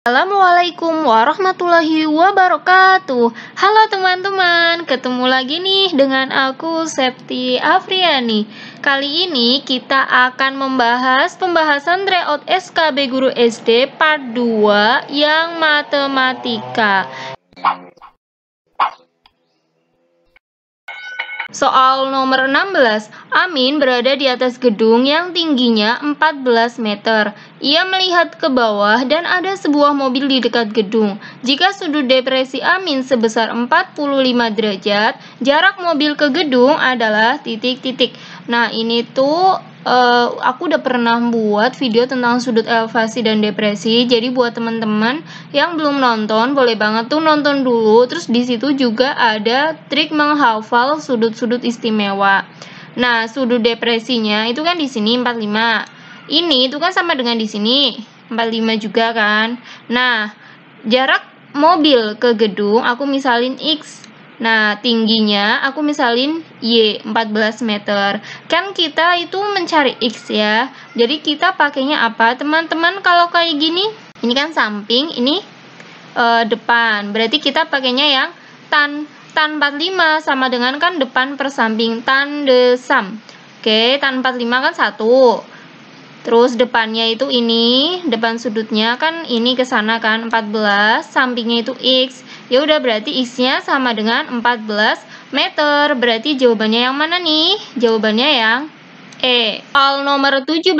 Assalamualaikum warahmatullahi wabarakatuh. Halo teman-teman, ketemu lagi nih dengan aku Septi Afriani. Kali ini kita akan membahas pembahasan tryout SKB Guru SD part 2 yang matematika. Soal nomor 16, Amin berada di atas gedung yang tingginya 14 meter. Ia melihat ke bawah dan ada sebuah mobil di dekat gedung. Jika sudut depresi Amin sebesar 45 derajat, jarak mobil ke gedung adalah titik-titik. Nah, ini tuh aku udah pernah buat video tentang sudut elevasi dan depresi. Jadi buat teman-teman yang belum nonton, boleh banget tuh nonton dulu. Terus di situ juga ada trik menghafal sudut-sudut istimewa. Nah, sudut depresinya itu kan di sini 45. Ini itu kan sama dengan di sini 45 juga kan. Nah, jarak mobil ke gedung aku misalin X. Nah, tingginya aku misalin Y, 14 meter. Kan kita itu mencari X ya. Jadi kita pakainya apa? Teman-teman kalau kayak gini, ini kan samping, ini depan. Berarti kita pakainya yang tan 45 sama dengan kan depan per samping, tande sam. Oke, tan 45 kan 1. Terus depannya itu ini, depan sudutnya kan ini ke sana kan 14, sampingnya itu X. Ya udah berarti X-nya sama dengan 14 meter. Berarti jawabannya yang mana nih? Jawabannya yang E. Soal nomor 17.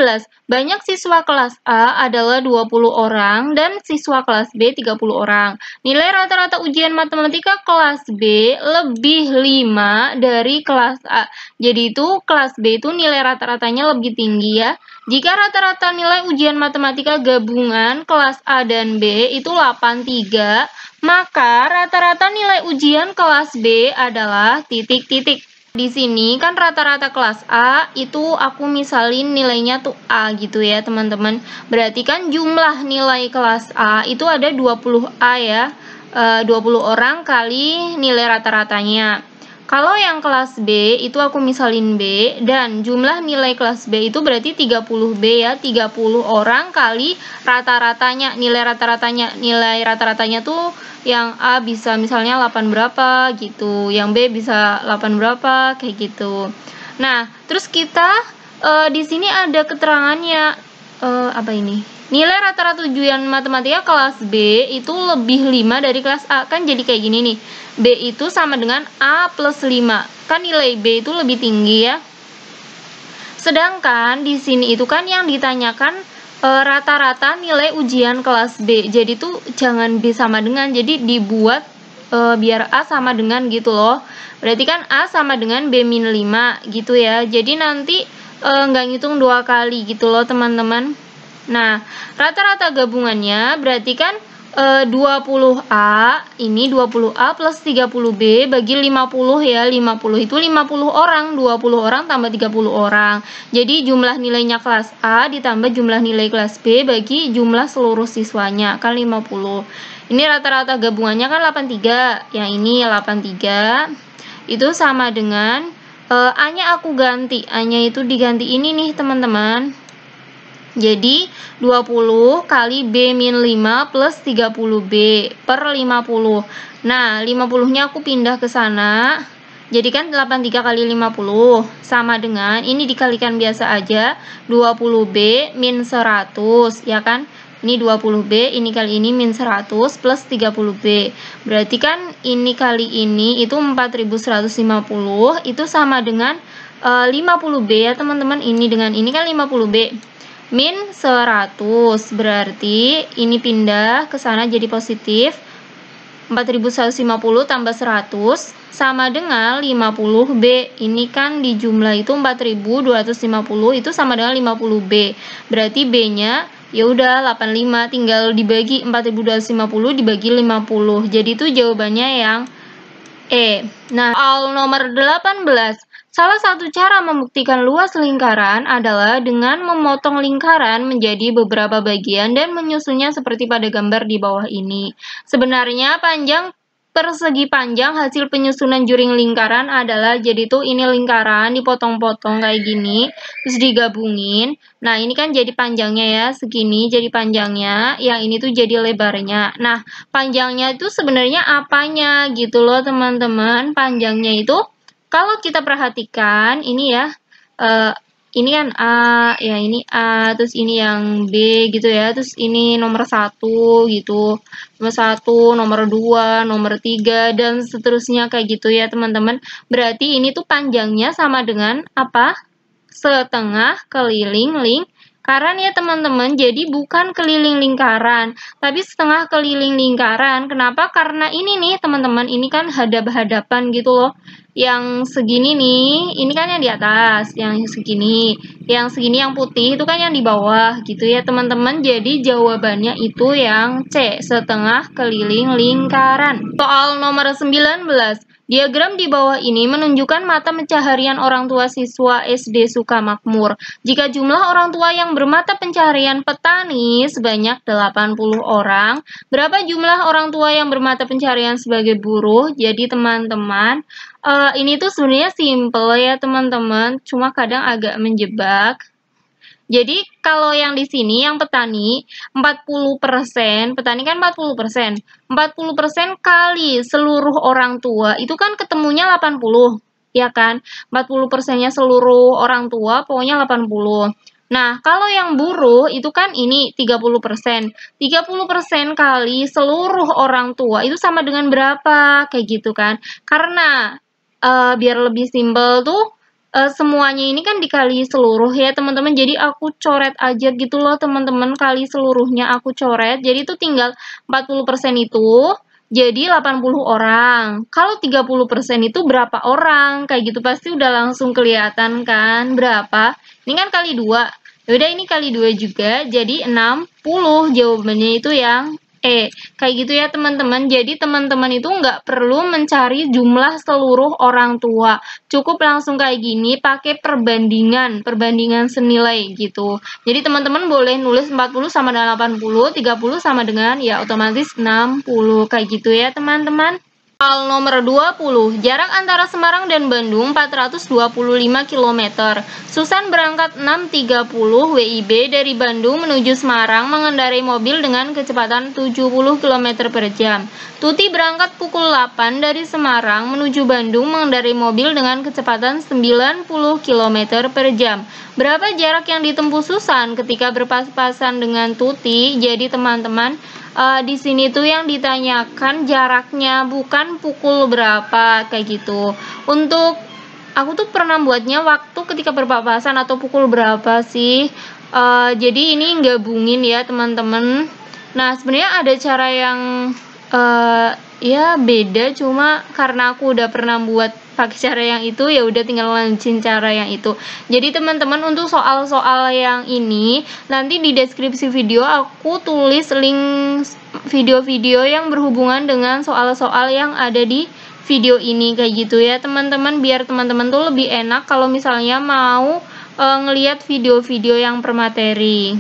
Banyak siswa kelas A adalah 20 orang dan siswa kelas B 30 orang. Nilai rata-rata ujian matematika kelas B lebih 5 dari kelas A. Jadi itu kelas B itu nilai rata-ratanya lebih tinggi ya. Jika rata-rata nilai ujian matematika gabungan kelas A dan B itu 83, maka rata-rata nilai ujian kelas B adalah titik-titik. Di sini kan rata-rata kelas A itu aku misalin nilainya tuh A gitu ya teman-teman. Berarti kan jumlah nilai kelas A itu ada 20 A ya. 20 orang kali nilai rata-ratanya. Kalau yang kelas B itu aku misalin B dan jumlah nilai kelas B itu berarti 30 B ya. 30 orang kali rata-ratanya. Nilai rata-ratanya tuh yang A bisa misalnya 8 berapa gitu, yang B bisa 8 berapa kayak gitu. Nah, terus kita di sini ada keterangannya apa ini? Nilai rata-rata ujian matematika kelas B itu lebih 5 dari kelas A. Kan jadi kayak gini nih. B itu sama dengan A plus 5. Kan nilai B itu lebih tinggi ya. Sedangkan di sini itu kan yang ditanyakan rata-rata nilai ujian kelas B. Jadi tuh jangan B sama dengan, jadi dibuat biar A sama dengan gitu loh. Berarti kan A sama dengan B-5 gitu ya. Jadi nanti nggak ngitung 2 kali gitu loh teman-teman. Nah, rata-rata gabungannya berarti kan 20A, ini 20A plus 30B bagi 50 ya, 50 itu 50 orang, 20 orang tambah 30 orang. Jadi jumlah nilainya kelas A ditambah jumlah nilai kelas B bagi jumlah seluruh siswanya, kan 50. Ini rata-rata gabungannya kan 83, yang ini 83, itu sama dengan, A-nya aku ganti, A-nya itu diganti ini nih teman-teman. Jadi 20 kali B-5 plus 30B per 50. Nah, 50-nya aku pindah ke sana. Jadi kan 83 kali 50 sama dengan, ini dikalikan biasa aja, 20B min 100, ya kan? Ini 20B, ini kali ini min 100 plus 30B. Berarti kan ini kali ini itu 4150, itu sama dengan 50B ya teman-teman. Ini dengan ini kan 50B. Min 100, berarti ini pindah ke sana jadi positif. 4150 tambah 100 sama dengan 50B. Ini kan di jumlah itu 4250, itu sama dengan 50B. Berarti B-nya ya udah 85, tinggal dibagi 4250 dibagi 50. Jadi itu jawabannya yang E. Nah, soal nomor 18. Salah satu cara membuktikan luas lingkaran adalah dengan memotong lingkaran menjadi beberapa bagian dan menyusunnya seperti pada gambar di bawah ini. Sebenarnya panjang persegi panjang hasil penyusunan juring lingkaran adalah, jadi tuh ini lingkaran dipotong-potong kayak gini, terus digabungin. Nah, ini kan jadi panjangnya ya, segini jadi panjangnya, yang ini tuh jadi lebarnya. Nah, panjangnya itu sebenarnya apanya gitu loh teman-teman. Panjangnya itu kalau kita perhatikan ini ya, ini kan A, ya ini A, terus ini yang B gitu ya, terus ini nomor 1 gitu, nomor 1, nomor 2, nomor 3, dan seterusnya kayak gitu ya teman-teman. Berarti ini tuh panjangnya sama dengan apa? Setengah keliling lingkaran ya teman-teman. Jadi bukan keliling lingkaran, tapi setengah keliling lingkaran. Kenapa? Karena ini nih teman-teman, ini kan hadap-hadapan gitu loh. Yang segini nih, ini kan yang di atas, yang segini yang putih itu kan yang di bawah gitu ya teman-teman. Jadi jawabannya itu yang C, setengah keliling lingkaran. Soal nomor 19. Diagram di bawah ini menunjukkan mata pencaharian orang tua siswa SD Sukamakmur. Jika jumlah orang tua yang bermata pencaharian petani sebanyak 80 orang, berapa jumlah orang tua yang bermata pencaharian sebagai buruh? Jadi teman-teman, ini tuh sebenarnya simple ya teman-teman, cuma kadang agak menjebak. Jadi kalau yang di sini yang petani 40%, petani kan 40%. 40% kali seluruh orang tua itu kan ketemunya 80, ya kan? 40%-nya seluruh orang tua pokoknya 80. Nah, kalau yang buruh itu kan ini 30%. 30% kali seluruh orang tua itu sama dengan berapa? Kayak gitu kan. Karena biar lebih simpel tuh semuanya ini kan dikali seluruh ya teman-teman, jadi aku coret aja gitu loh teman-teman, kali seluruhnya aku coret, jadi itu tinggal 40% itu jadi 80 orang. Kalau 30% itu berapa orang? Kayak gitu pasti udah langsung kelihatan kan berapa. Ini kan kali 2. Yaudah ini kali 2 juga, jadi 60. Jawabannya itu yang kayak gitu ya teman-teman. Jadi teman-teman itu nggak perlu mencari jumlah seluruh orang tua. Cukup langsung kayak gini pakai perbandingan senilai gitu. Jadi teman-teman boleh nulis 40 sama dengan 80, 30 sama dengan ya otomatis 60. Kayak gitu ya teman-teman. Soal nomor 20, jarak antara Semarang dan Bandung 425 km. Susan berangkat 6.30 WIB dari Bandung menuju Semarang mengendarai mobil dengan kecepatan 70 km per jam. Tuti berangkat pukul 8 dari Semarang menuju Bandung mengendarai mobil dengan kecepatan 90 km per jam. Berapa jarak yang ditempuh Susan ketika berpas-pasan dengan Tuti? Jadi teman-teman, di sini tuh yang ditanyakan jaraknya, bukan pukul berapa kayak gitu. Untuk aku tuh pernah buatnya waktu ketika berpapasan atau pukul berapa sih. Jadi ini gabungin ya teman-teman. Nah sebenarnya ada cara yang ya beda, cuma karena aku udah pernah buat pakai cara yang itu ya udah tinggal lanjutin cara yang itu. Jadi teman-teman untuk soal-soal yang ini nanti di deskripsi video aku tulis link video-video yang berhubungan dengan soal-soal yang ada di video ini kayak gitu ya teman-teman, biar teman-teman tuh lebih enak kalau misalnya mau ngelihat video-video yang per materi.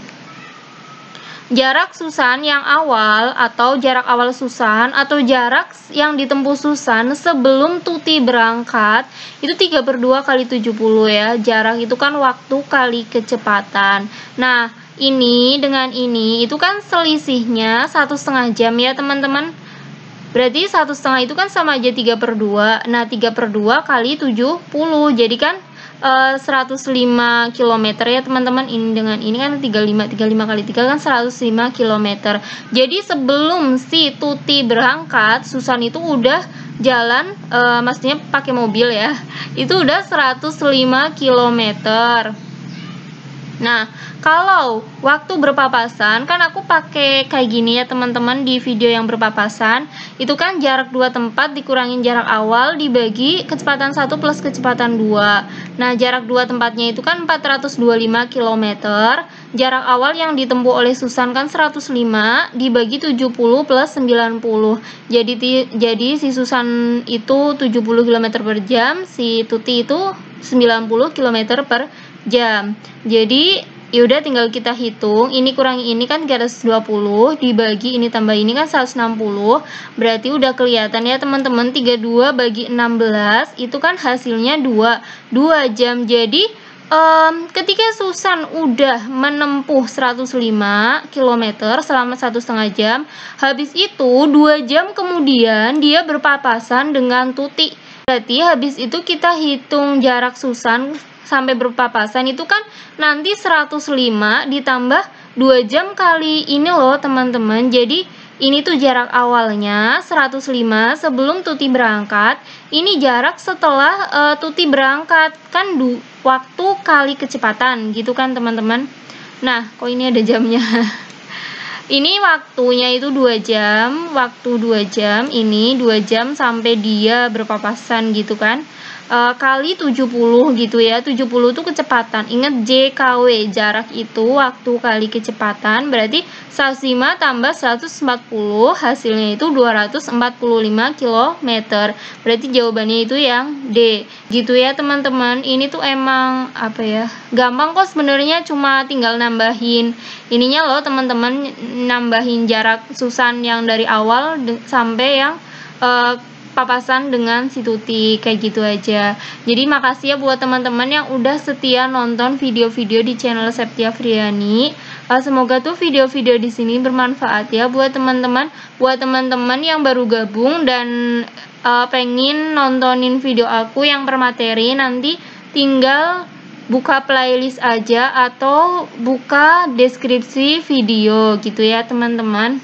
Jarak Susan yang awal atau jarak awal Susan atau jarak yang ditempuh Susan sebelum Tuti berangkat itu 3/2 kali 70 ya. Jarak itu kan waktu kali kecepatan. Nah ini dengan ini itu kan selisihnya 1,5 jam ya teman-teman. Berarti 1,5 itu kan sama aja 3/2. Nah 3/2 kali 70 jadi kan 105 km ya teman-teman. Ini dengan ini kan 35 kali 3 kan 105 km. Jadi sebelum si Tuti berangkat, Susan itu udah jalan, maksudnya pakai mobil ya, itu udah 105 km. Nah, kalau waktu berpapasan, kan aku pakai kayak gini ya teman-teman di video yang berpapasan. Itu kan jarak 2 tempat dikurangin jarak awal dibagi kecepatan 1 plus kecepatan 2. Nah, jarak 2 tempatnya itu kan 425 km. Jarak awal yang ditempuh oleh Susan kan 105 dibagi 70 plus 90. Jadi si Susan itu 70 km per jam, si Tuti itu 90 km per jam. Jadi Ya udah tinggal kita hitung, ini kurangi ini kan 320, dibagi ini tambah ini kan 160. Berarti udah kelihatan ya teman-teman, 32 bagi 16 itu kan hasilnya 2 jam. Jadi ketika Susan udah menempuh 105 km selama 1,5 jam, habis itu 2 jam kemudian dia berpapasan dengan Tuti. Berarti habis itu kita hitung jarak Susan sampai berpapasan itu kan nanti 105 ditambah 2 jam kali ini loh teman-teman. Jadi ini tuh jarak awalnya 105 sebelum Tuti berangkat. Ini jarak setelah Tuti berangkat kan waktu kali kecepatan gitu kan teman-teman. Nah kok ini ada jamnya. Ini waktunya itu 2 jam, waktu 2 jam, ini 2 jam sampai dia berpapasan gitu kan. Kali 70 gitu ya, 70 itu kecepatan. Ingat JKW, jarak itu waktu kali kecepatan, berarti 105 tambah 140, hasilnya itu 245 km. Berarti jawabannya itu yang D. Gitu ya teman-teman. Ini tuh emang apa ya? Gampang kok sebenarnya, cuma tinggal nambahin ininya loh teman-teman, nambahin jarak Susan yang dari awal sampai yang papasan dengan si Tuti, kayak gitu aja. Jadi makasih ya buat teman-teman yang udah setia nonton video-video di channel Septia Friani. Semoga tuh video-video di sini bermanfaat ya buat teman-teman. Buat teman-teman yang baru gabung dan pengen nontonin video aku yang bermateri, nanti tinggal buka playlist aja atau buka deskripsi video gitu ya teman-teman.